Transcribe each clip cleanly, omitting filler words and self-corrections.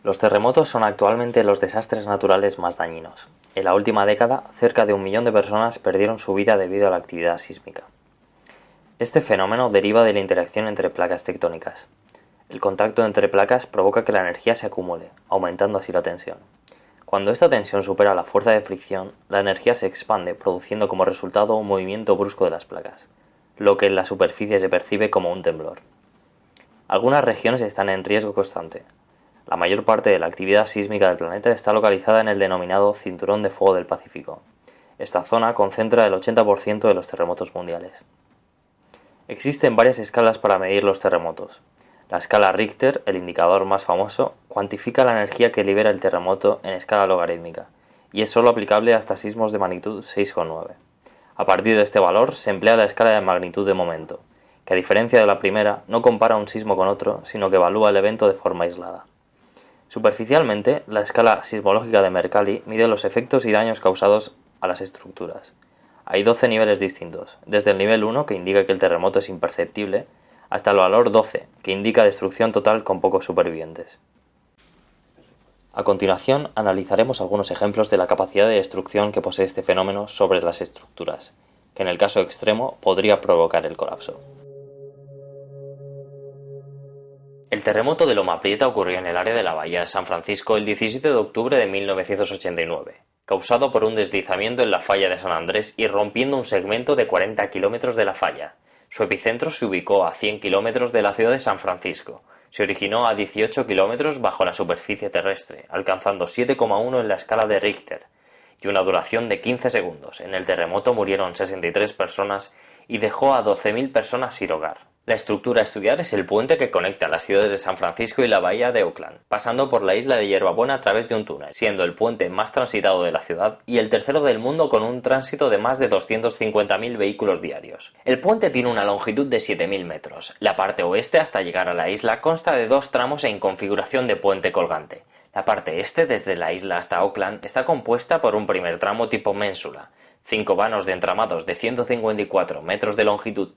Los terremotos son actualmente los desastres naturales más dañinos. En la última década, cerca de 1 millón de personas perdieron su vida debido a la actividad sísmica. Este fenómeno deriva de la interacción entre placas tectónicas. El contacto entre placas provoca que la energía se acumule, aumentando así la tensión. Cuando esta tensión supera la fuerza de fricción, la energía se expande, produciendo como resultado un movimiento brusco de las placas, lo que en la superficie se percibe como un temblor. Algunas regiones están en riesgo constante. La mayor parte de la actividad sísmica del planeta está localizada en el denominado Cinturón de Fuego del Pacífico. Esta zona concentra el 80% de los terremotos mundiales. Existen varias escalas para medir los terremotos. La escala Richter, el indicador más famoso, cuantifica la energía que libera el terremoto en escala logarítmica, y es solo aplicable hasta sismos de magnitud 6,9. A partir de este valor se emplea la escala de magnitud de momento, que a diferencia de la primera no compara un sismo con otro, sino que evalúa el evento de forma aislada. Superficialmente, la escala sismológica de Mercalli mide los efectos y daños causados a las estructuras. Hay 12 niveles distintos, desde el nivel 1, que indica que el terremoto es imperceptible, hasta el valor 12, que indica destrucción total con pocos supervivientes. A continuación, analizaremos algunos ejemplos de la capacidad de destrucción que posee este fenómeno sobre las estructuras, que en el caso extremo podría provocar el colapso. El terremoto de Loma Prieta ocurrió en el área de la bahía de San Francisco el 17 de octubre de 1989, causado por un deslizamiento en la falla de San Andrés y rompiendo un segmento de 40 kilómetros de la falla. Su epicentro se ubicó a 100 kilómetros de la ciudad de San Francisco. Se originó a 18 kilómetros bajo la superficie terrestre, alcanzando 7,1 en la escala de Richter, y una duración de 15 segundos. En el terremoto murieron 63 personas y dejó a 12.000 personas sin hogar. La estructura a estudiar es el puente que conecta las ciudades de San Francisco y la bahía de Oakland, pasando por la isla de Hierbabuena a través de un túnel, siendo el puente más transitado de la ciudad y el tercero del mundo con un tránsito de más de 250.000 vehículos diarios. El puente tiene una longitud de 7.000 metros. La parte oeste hasta llegar a la isla consta de 2 tramos en configuración de puente colgante. La parte este, desde la isla hasta Oakland, está compuesta por un primer tramo tipo ménsula, 5 vanos de entramados de 154 metros de longitud,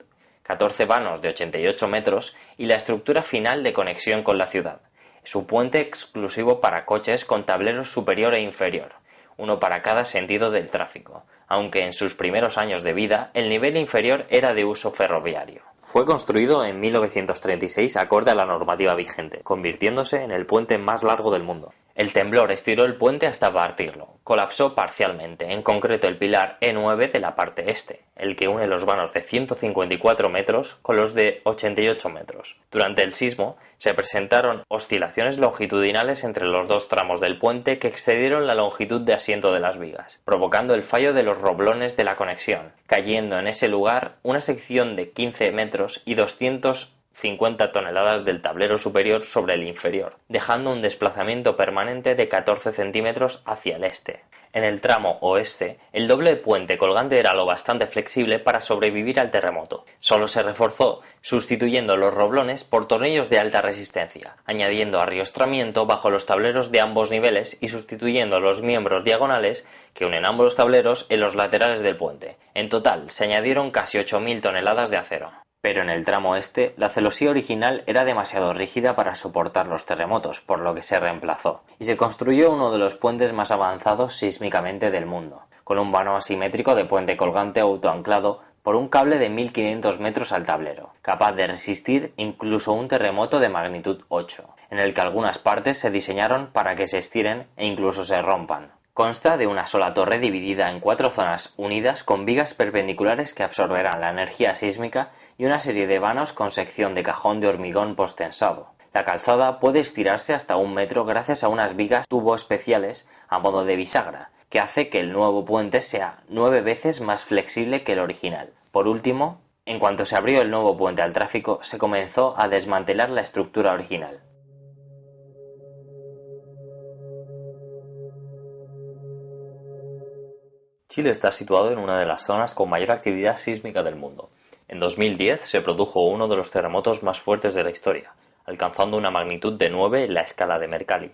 14 vanos de 88 metros y la estructura final de conexión con la ciudad. Es un puente exclusivo para coches con tableros superior e inferior, uno para cada sentido del tráfico, aunque en sus primeros años de vida el nivel inferior era de uso ferroviario. Fue construido en 1936 acorde a la normativa vigente, convirtiéndose en el puente más largo del mundo. El temblor estiró el puente hasta partirlo. Colapsó parcialmente, en concreto el pilar E9 de la parte este, el que une los vanos de 154 metros con los de 88 metros. Durante el sismo se presentaron oscilaciones longitudinales entre los 2 tramos del puente que excedieron la longitud de asiento de las vigas, provocando el fallo de los roblones de la conexión, cayendo en ese lugar una sección de 15 metros y 250 toneladas del tablero superior sobre el inferior, dejando un desplazamiento permanente de 14 centímetros hacia el este. En el tramo oeste, el doble puente colgante era lo bastante flexible para sobrevivir al terremoto. Solo se reforzó sustituyendo los roblones por tornillos de alta resistencia, añadiendo arriostramiento bajo los tableros de ambos niveles y sustituyendo los miembros diagonales que unen ambos tableros en los laterales del puente. En total, se añadieron casi 8.000 toneladas de acero. Pero en el tramo este, la celosía original era demasiado rígida para soportar los terremotos, por lo que se reemplazó, y se construyó uno de los puentes más avanzados sísmicamente del mundo, con un vano asimétrico de puente colgante autoanclado por un cable de 1.500 metros al tablero, capaz de resistir incluso un terremoto de magnitud 8, en el que algunas partes se diseñaron para que se estiren e incluso se rompan. Consta de una sola torre dividida en 4 zonas unidas con vigas perpendiculares que absorberán la energía sísmica y una serie de vanos con sección de cajón de hormigón posttensado. La calzada puede estirarse hasta 1 metro gracias a unas vigas tubo especiales a modo de bisagra, que hace que el nuevo puente sea 9 veces más flexible que el original. Por último, en cuanto se abrió el nuevo puente al tráfico, se comenzó a desmantelar la estructura original. Chile está situado en una de las zonas con mayor actividad sísmica del mundo. En 2010 se produjo uno de los terremotos más fuertes de la historia, alcanzando una magnitud de 9 en la escala de Mercalli,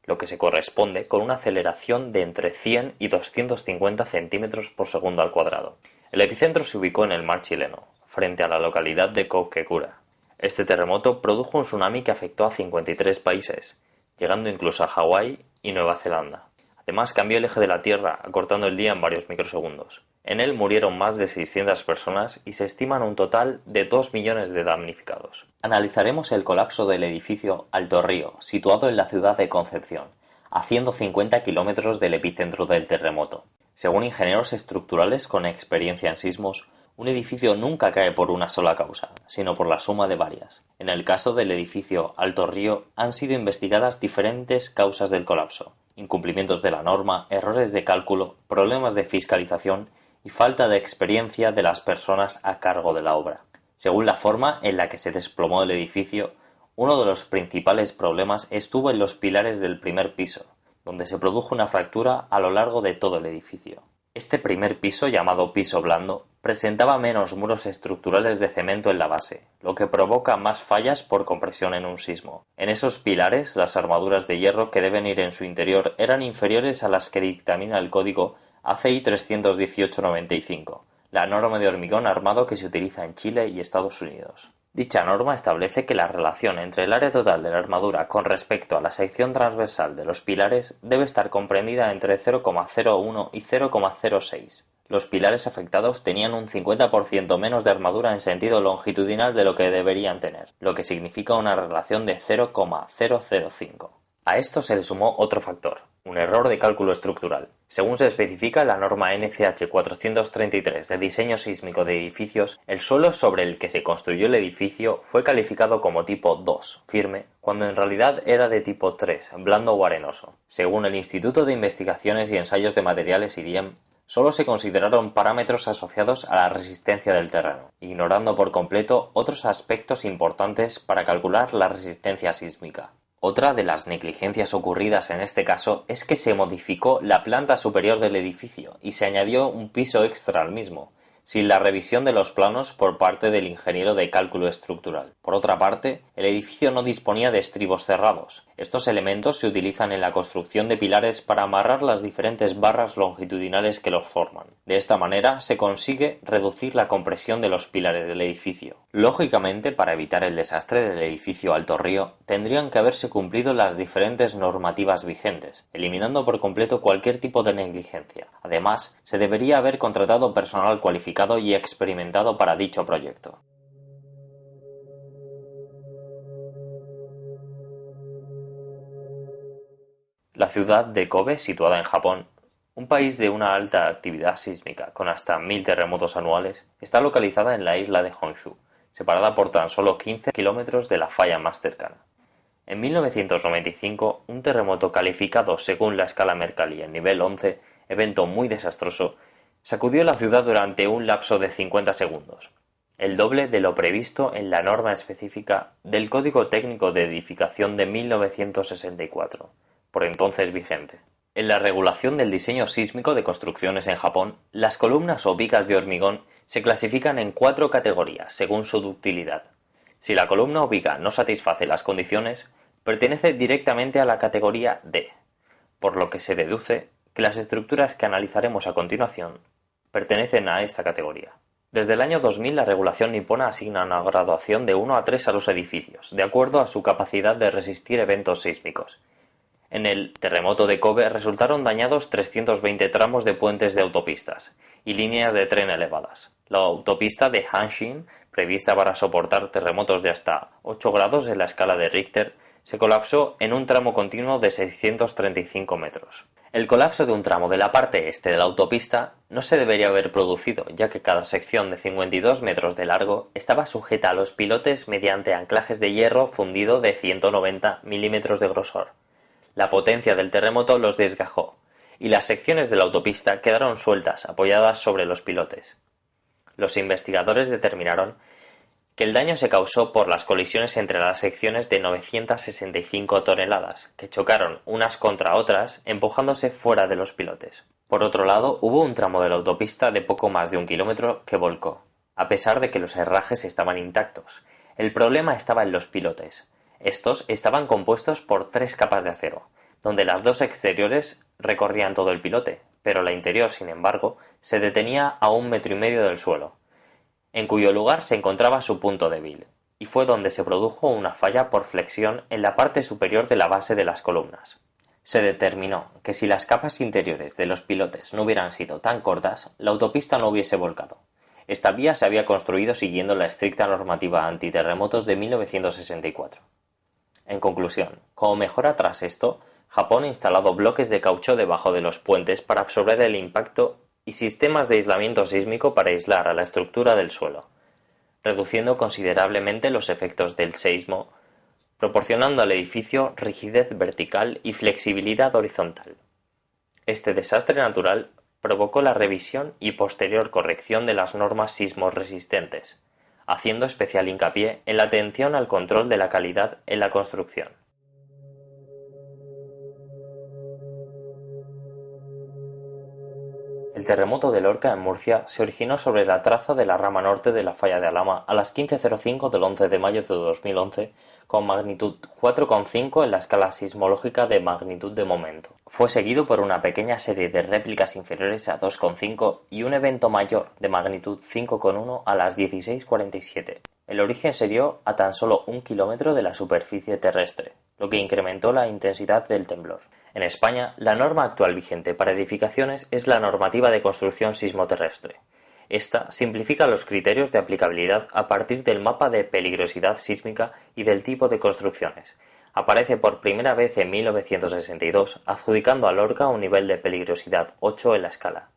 lo que se corresponde con una aceleración de entre 100 y 250 centímetros por segundo al cuadrado. El epicentro se ubicó en el mar chileno, frente a la localidad de Cobquecura. Este terremoto produjo un tsunami que afectó a 53 países, llegando incluso a Hawái y Nueva Zelanda. Además, cambió el eje de la Tierra, acortando el día en varios microsegundos. En él murieron más de 600 personas y se estiman un total de 2 millones de damnificados. Analizaremos el colapso del edificio Alto Río, situado en la ciudad de Concepción, a 150 kilómetros del epicentro del terremoto. Según ingenieros estructurales con experiencia en sismos, un edificio nunca cae por una sola causa, sino por la suma de varias. En el caso del edificio Alto Río, han sido investigadas diferentes causas del colapso: incumplimientos de la norma, errores de cálculo, problemas de fiscalización y falta de experiencia de las personas a cargo de la obra. Según la forma en la que se desplomó el edificio, uno de los principales problemas estuvo en los pilares del primer piso, donde se produjo una fractura a lo largo de todo el edificio. Este primer piso, llamado piso blando, presentaba menos muros estructurales de cemento en la base, lo que provoca más fallas por compresión en un sismo. En esos pilares, las armaduras de hierro que deben ir en su interior eran inferiores a las que dictamina el código ACI 318-95, la norma de hormigón armado que se utiliza en Chile y Estados Unidos. Dicha norma establece que la relación entre el área total de la armadura con respecto a la sección transversal de los pilares debe estar comprendida entre 0,01 y 0,06. Los pilares afectados tenían un 50% menos de armadura en sentido longitudinal de lo que deberían tener, lo que significa una relación de 0,005. A esto se le sumó otro factor: un error de cálculo estructural. Según se especifica en la norma NCH 433 de diseño sísmico de edificios, el suelo sobre el que se construyó el edificio fue calificado como tipo 2, firme, cuando en realidad era de tipo 3, blando o arenoso. Según el Instituto de Investigaciones y Ensayos de Materiales IDIEM, solo se consideraron parámetros asociados a la resistencia del terreno, ignorando por completo otros aspectos importantes para calcular la resistencia sísmica. Otra de las negligencias ocurridas en este caso es que se modificó la planta superior del edificio y se añadió un piso extra al mismo, sin la revisión de los planos por parte del ingeniero de cálculo estructural. Por otra parte, el edificio no disponía de estribos cerrados. Estos elementos se utilizan en la construcción de pilares para amarrar las diferentes barras longitudinales que los forman. De esta manera se consigue reducir la compresión de los pilares del edificio. Lógicamente, para evitar el desastre del edificio Alto Río, tendrían que haberse cumplido las diferentes normativas vigentes, eliminando por completo cualquier tipo de negligencia. Además, se debería haber contratado personal cualificado y experimentado para dicho proyecto. La ciudad de Kobe, situada en Japón, un país de una alta actividad sísmica con hasta 1000 terremotos anuales, está localizada en la isla de Honshu, separada por tan solo 15 kilómetros de la falla más cercana. En 1995, un terremoto calificado según la escala Mercalli en nivel 11, evento muy desastroso, sacudió la ciudad durante un lapso de 50 segundos, el doble de lo previsto en la norma específica del Código Técnico de Edificación de 1964, por entonces vigente. En la regulación del diseño sísmico de construcciones en Japón, las columnas o vigas de hormigón se clasifican en 4 categorías según su ductilidad. Si la columna o viga no satisface las condiciones, pertenece directamente a la categoría D, por lo que se deduce que las estructuras que analizaremos a continuación pertenecen a esta categoría. Desde el año 2000 la regulación nipona asigna una graduación de 1 a 3 a los edificios, de acuerdo a su capacidad de resistir eventos sísmicos. En el terremoto de Kobe resultaron dañados 320 tramos de puentes de autopistas y líneas de tren elevadas. La autopista de Hanshin, prevista para soportar terremotos de hasta 8 grados en la escala de Richter, se colapsó en un tramo continuo de 635 metros. El colapso de un tramo de la parte este de la autopista no se debería haber producido, ya que cada sección de 52 metros de largo estaba sujeta a los pilotes mediante anclajes de hierro fundido de 190 milímetros de grosor. La potencia del terremoto los desgajó, y las secciones de la autopista quedaron sueltas, apoyadas sobre los pilotes. Los investigadores determinaron que el daño se causó por las colisiones entre las secciones de 965 toneladas, que chocaron unas contra otras, empujándose fuera de los pilotes. Por otro lado, hubo un tramo de la autopista de poco más de 1 kilómetro que volcó, a pesar de que los herrajes estaban intactos. El problema estaba en los pilotes. Estos estaban compuestos por 3 capas de acero, donde las 2 exteriores recorrían todo el pilote, pero la interior, sin embargo, se detenía a 1,5 metros del suelo, en cuyo lugar se encontraba su punto débil. y fue donde se produjo una falla por flexión en la parte superior de la base de las columnas. Se determinó que si las capas interiores de los pilotes no hubieran sido tan cortas, la autopista no hubiese volcado. Esta vía se había construido siguiendo la estricta normativa antiterremotos de 1964. En conclusión, como mejora tras esto, Japón ha instalado bloques de caucho debajo de los puentes para absorber el impacto y sistemas de aislamiento sísmico para aislar a la estructura del suelo, reduciendo considerablemente los efectos del seísmo, proporcionando al edificio rigidez vertical y flexibilidad horizontal. Este desastre natural provocó la revisión y posterior corrección de las normas sismorresistentes, haciendo especial hincapié en la atención al control de la calidad en la construcción. El terremoto de Lorca en Murcia se originó sobre la traza de la rama norte de la falla de Alhama a las 15:05 del 11 de mayo de 2011 con magnitud 4,5 en la escala sismológica de magnitud de momento. Fue seguido por una pequeña serie de réplicas inferiores a 2,5 y un evento mayor de magnitud 5,1 a las 16:47. El origen se dio a tan solo 1 kilómetro de la superficie terrestre, lo que incrementó la intensidad del temblor. En España, la norma actual vigente para edificaciones es la Normativa de Construcción Sismoterrestre. Esta simplifica los criterios de aplicabilidad a partir del mapa de peligrosidad sísmica y del tipo de construcciones. Aparece por primera vez en 1962, adjudicando a Lorca un nivel de peligrosidad 8 en la escala.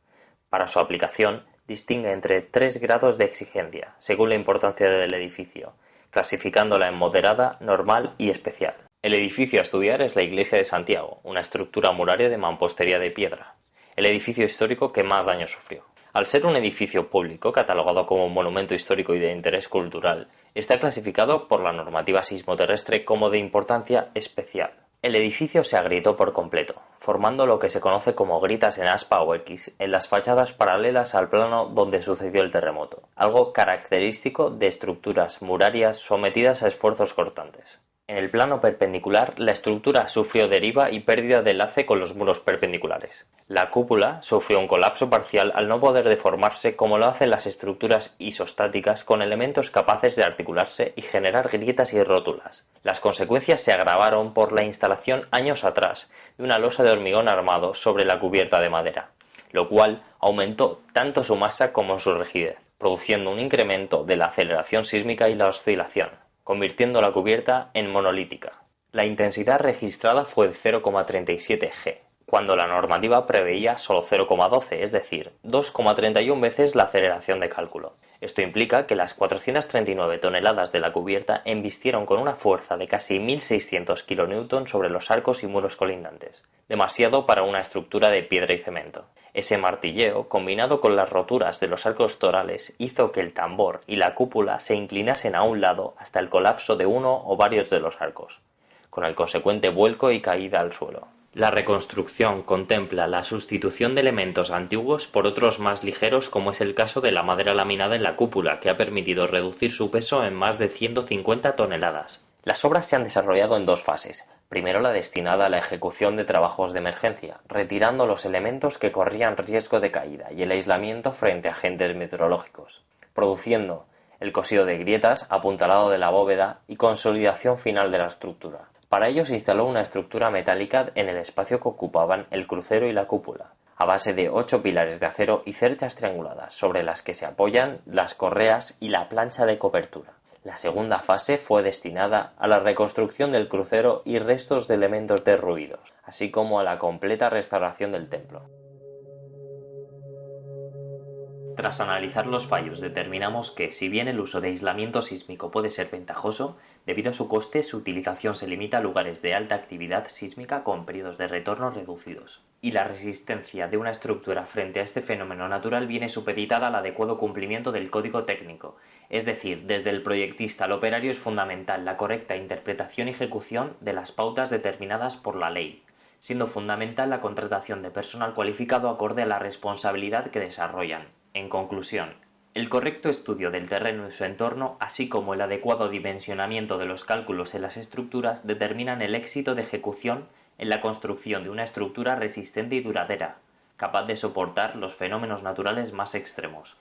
Para su aplicación, distingue entre 3 grados de exigencia, según la importancia del edificio, clasificándola en moderada, normal y especial. El edificio a estudiar es la Iglesia de Santiago, una estructura muraria de mampostería de piedra, el edificio histórico que más daño sufrió. Al ser un edificio público catalogado como monumento histórico y de interés cultural, está clasificado por la normativa sismoterrestre como de importancia especial. El edificio se agrietó por completo, formando lo que se conoce como gritas en aspa o X en las fachadas paralelas al plano donde sucedió el terremoto, algo característico de estructuras murarias sometidas a esfuerzos cortantes. En el plano perpendicular, la estructura sufrió deriva y pérdida de enlace con los muros perpendiculares. La cúpula sufrió un colapso parcial al no poder deformarse como lo hacen las estructuras isostáticas con elementos capaces de articularse y generar grietas y rótulas. Las consecuencias se agravaron por la instalación años atrás de una losa de hormigón armado sobre la cubierta de madera, lo cual aumentó tanto su masa como su rigidez, produciendo un incremento de la aceleración sísmica y la oscilación, convirtiendo la cubierta en monolítica. La intensidad registrada fue de 0,37 G, cuando la normativa preveía solo 0,12, es decir, 2,31 veces la aceleración de cálculo. Esto implica que las 439 toneladas de la cubierta embistieron con una fuerza de casi 1.600 kN sobre los arcos y muros colindantes, demasiado para una estructura de piedra y cemento. Ese martilleo, combinado con las roturas de los arcos torales, hizo que el tambor y la cúpula se inclinasen a un lado hasta el colapso de uno o varios de los arcos, con el consecuente vuelco y caída al suelo. La reconstrucción contempla la sustitución de elementos antiguos por otros más ligeros, como es el caso de la madera laminada en la cúpula, que ha permitido reducir su peso en más de 150 toneladas. Las obras se han desarrollado en 2 fases. Primero la destinada a la ejecución de trabajos de emergencia, retirando los elementos que corrían riesgo de caída y el aislamiento frente a agentes meteorológicos, produciendo el cosido de grietas, apuntalado de la bóveda y consolidación final de la estructura. Para ello se instaló una estructura metálica en el espacio que ocupaban el crucero y la cúpula, a base de 8 pilares de acero y cerchas trianguladas, sobre las que se apoyan las correas y la plancha de cobertura. La segunda fase fue destinada a la reconstrucción del crucero y restos de elementos derruidos, así como a la completa restauración del templo. Tras analizar los fallos, determinamos que, si bien el uso de aislamiento sísmico puede ser ventajoso, debido a su coste, su utilización se limita a lugares de alta actividad sísmica con periodos de retorno reducidos. Y la resistencia de una estructura frente a este fenómeno natural viene supeditada al adecuado cumplimiento del código técnico, es decir, desde el proyectista al operario es fundamental la correcta interpretación y ejecución de las pautas determinadas por la ley, siendo fundamental la contratación de personal cualificado acorde a la responsabilidad que desarrollan. En conclusión, el correcto estudio del terreno y su entorno, así como el adecuado dimensionamiento de los cálculos en las estructuras, determinan el éxito de ejecución en la construcción de una estructura resistente y duradera, capaz de soportar los fenómenos naturales más extremos.